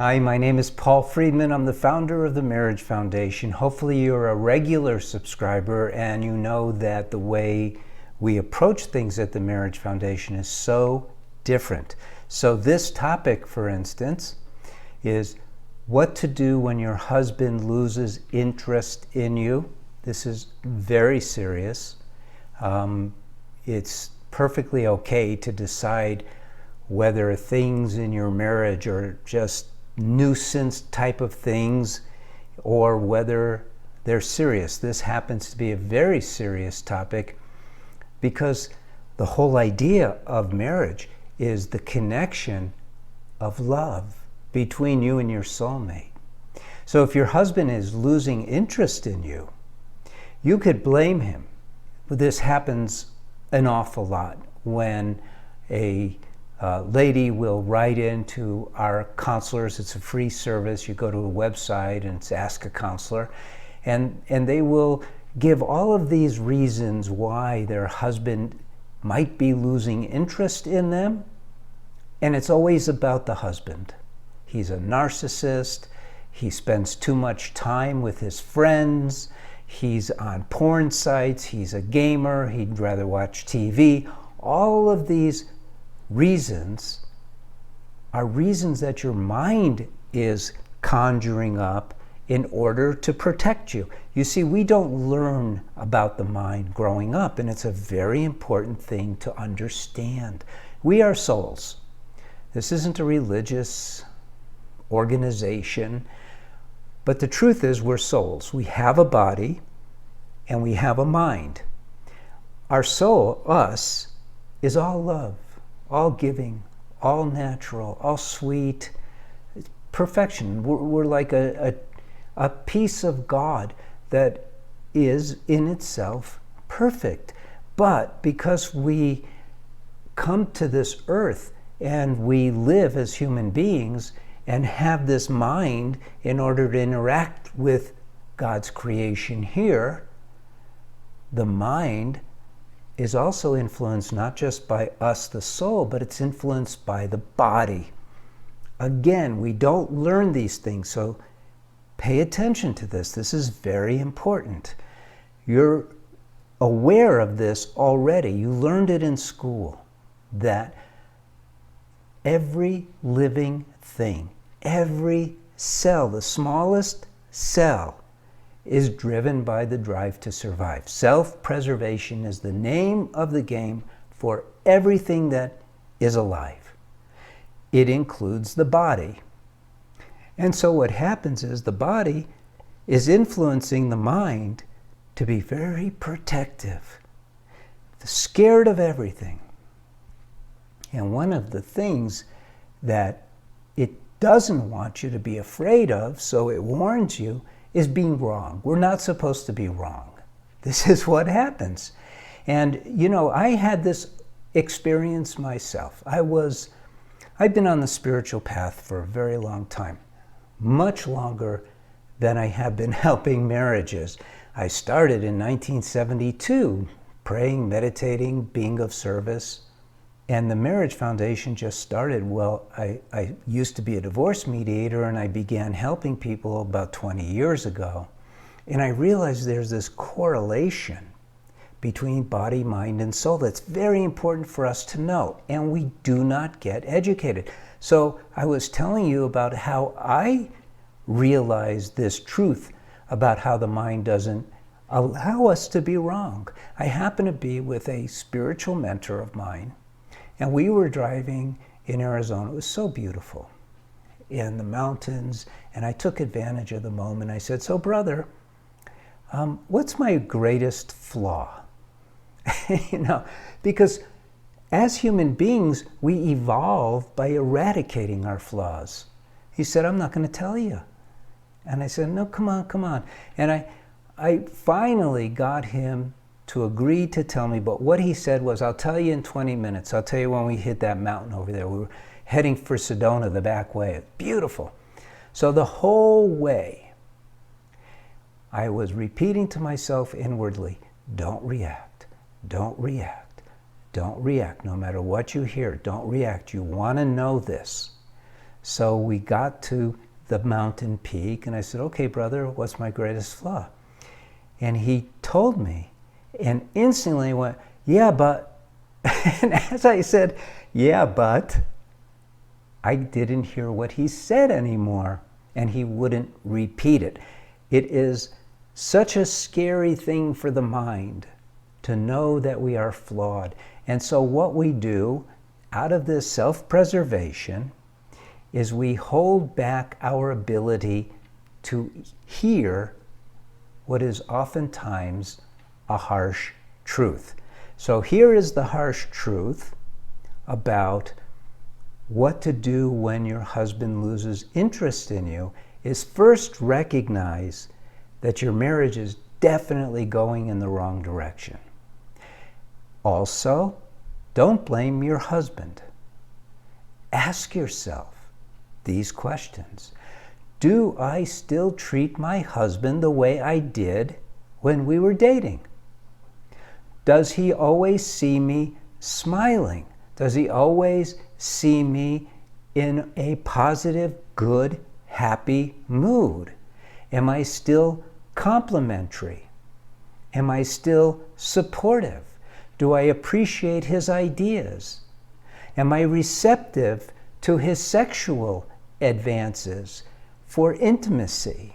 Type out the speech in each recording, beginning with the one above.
Hi, my name is Paul Friedman. I'm the founder of the Marriage Foundation. Hopefully you're a regular subscriber and you know that the way we approach things at the Marriage Foundation is so different. So this topic, for instance, is what to do when your husband loses interest in you. This is very serious. It's perfectly okay to decide whether things in your marriage are just nuisance type of things or whether they're serious. This happens to be a very serious topic because the whole idea of marriage is the connection of love between you and your soulmate. So if your husband is losing interest in you, you could blame him. This happens an awful lot when a lady will write into our counselors. It's a free service. You go to a website and it's Ask a Counselor, and they will give all of these reasons why their husband might be losing interest in them, and it's always about the husband. He's a narcissist. He spends too much time with his friends. He's on porn sites. He's a gamer. He'd rather watch TV. All of these reasons are reasons that your mind is conjuring up in order to protect you. You see, we don't learn about the mind growing up, and it's a very important thing to understand. We are souls. This isn't a religious organization, but the truth is we're souls. We have a body and we have a mind. Our soul, us, is all love, all giving, all natural, all sweet. It's perfection. We're like a piece of God that is in itself perfect. But because we come to this earth and we live as human beings and have this mind in order to interact with God's creation here, the mind is also influenced not just by us, the soul, but it's influenced by the body. Again, we don't learn these things, so pay attention to this. This is very important. You're aware of this already. You learned it in school, that every living thing, every cell, the smallest cell, is driven by the drive to survive. Self-preservation is the name of the game for everything that is alive. It includes the body. And so what happens is the body is influencing the mind to be very protective, scared of everything. And one of the things that it doesn't want you to be afraid of, so it warns you, is being wrong. We're not supposed to be wrong. This is what happens. And you know, I had this experience myself. I've been on the spiritual path for a very long time, much longer than I have been helping marriages. I started in 1972, praying, meditating, being of service. And the Marriage Foundation just started. Well, I used to be a divorce mediator, and I began helping people about 20 years ago. And I realized there's this correlation between body, mind, and soul that's very important for us to know, and we do not get educated. So I was telling you about how I realized this truth about how the mind doesn't allow us to be wrong. I happen to be with a spiritual mentor of mine, and we were driving in Arizona. It was so beautiful in the mountains, and I took advantage of the moment. I said, "So brother, what's my greatest flaw?" You know, because as human beings, we evolve by eradicating our flaws. He said, "I'm not going to tell you." And I said, "No, come on. And I finally got him to agree to tell me, but what he said was, "I'll tell you in 20 minutes. I'll tell you when we hit that mountain over there." We were heading for Sedona the back way. It's beautiful. So the whole way, I was repeating to myself inwardly, don't react, don't react, don't react. No matter what you hear, don't react. You want to know this. So we got to the mountain peak, and I said, okay, brother, what's my greatest flaw? And he told me, and instantly went, yeah, but, and as I said, yeah, but, I didn't hear what he said anymore, and he wouldn't repeat it. It is such a scary thing for the mind to know that we are flawed. And so what we do out of this self-preservation is we hold back our ability to hear what is oftentimes a harsh truth. So here is the harsh truth about what to do when your husband loses interest in you, is first recognize that your marriage is definitely going in the wrong direction. Also, don't blame your husband. Ask yourself these questions. Do I still treat my husband the way I did when we were dating? Does he always see me smiling? Does he always see me in a positive, good, happy mood? Am I still complimentary? Am I still supportive? Do I appreciate his ideas? Am I receptive to his sexual advances for intimacy?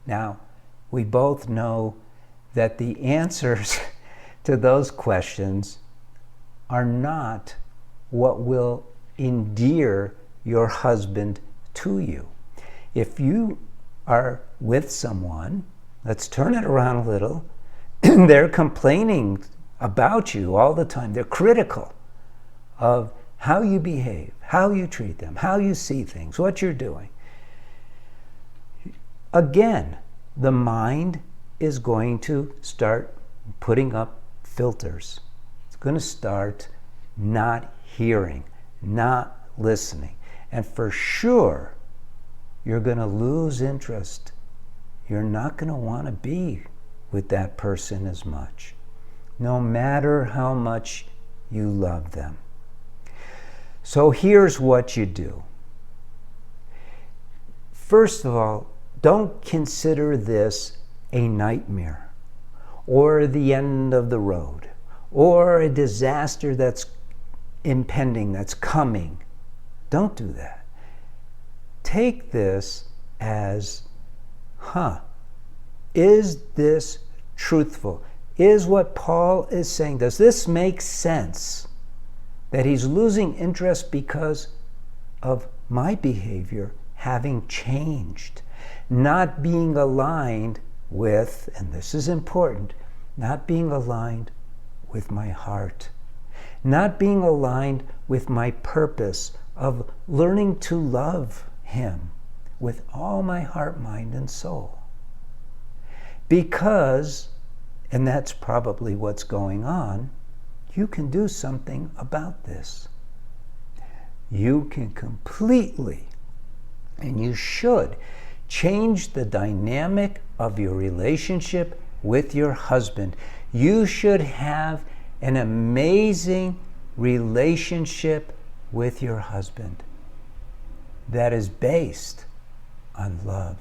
Now, we both know that the answers to those questions are not what will endear your husband to you. If you are with someone, let's turn it around a little, they're complaining about you all the time. They're critical of how you behave, how you treat them, how you see things, what you're doing. Again, the mind is going to start putting up filters. It's going to start not hearing, not listening. And for sure, you're going to lose interest. You're not going to want to be with that person as much, no matter how much you love them. So here's what you do. First of all, don't consider this a nightmare or the end of the road or a disaster that's impending, that's coming. Don't do that. Take this as, is this truthful? Is what Paul is saying, does this make sense? That he's losing interest because of my behavior having changed, not being aligned with, and this is important, not being aligned with my heart, not being aligned with my purpose of learning to love him with all my heart, mind, and soul. Because, and that's probably what's going on, you can do something about this. You can completely, and you should, change the dynamic of your relationship with your husband. You should have an amazing relationship with your husband that is based on love,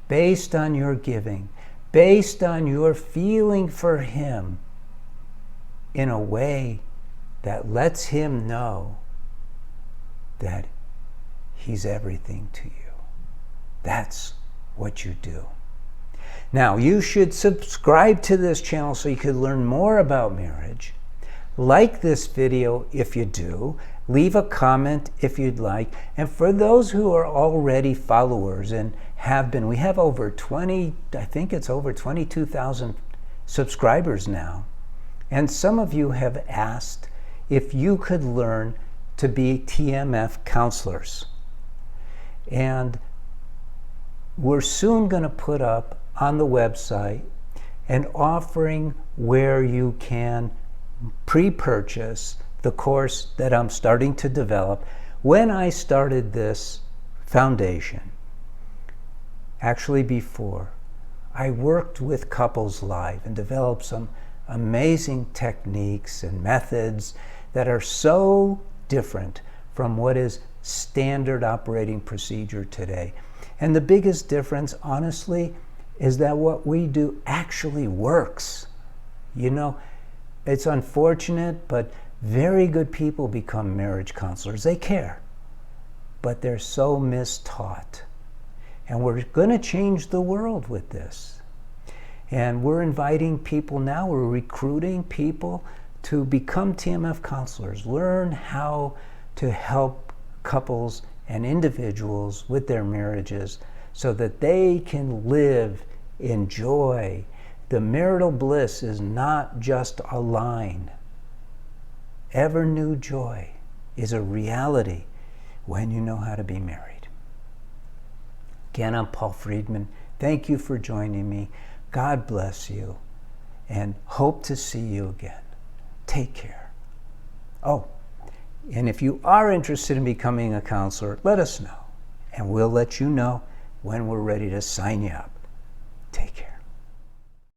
based on your giving, based on your feeling for him in a way that lets him know that he's everything to you. That's what you do. Now, you should subscribe to this channel so you can learn more about marriage. Like this video if you do. Leave a comment if you'd like. And for those who are already followers and have been, we have over 22,000 subscribers now. And some of you have asked if you could learn to be TMF counselors. And we're soon going to put up on the website an offering where you can pre-purchase the course that I'm starting to develop. When I started this foundation, actually before, I worked with couples live and developed some amazing techniques and methods that are so different from what is standard operating procedure today. And the biggest difference, honestly, is that what we do actually works. You know, it's unfortunate, but very good people become marriage counselors. They care, but they're so mistaught. And we're going to change the world with this. And we're inviting people now, we're recruiting people to become TMF counselors, learn how to help couples and individuals with their marriages so that they can live in joy. The marital bliss is not just a line. Ever new joy is a reality when you know how to be married. Again, I'm Paul Friedman. Thank you for joining me. God bless you, and hope to see you again. Take care. Oh, and if you are interested in becoming a counselor, let us know, and we'll let you know when we're ready to sign you up.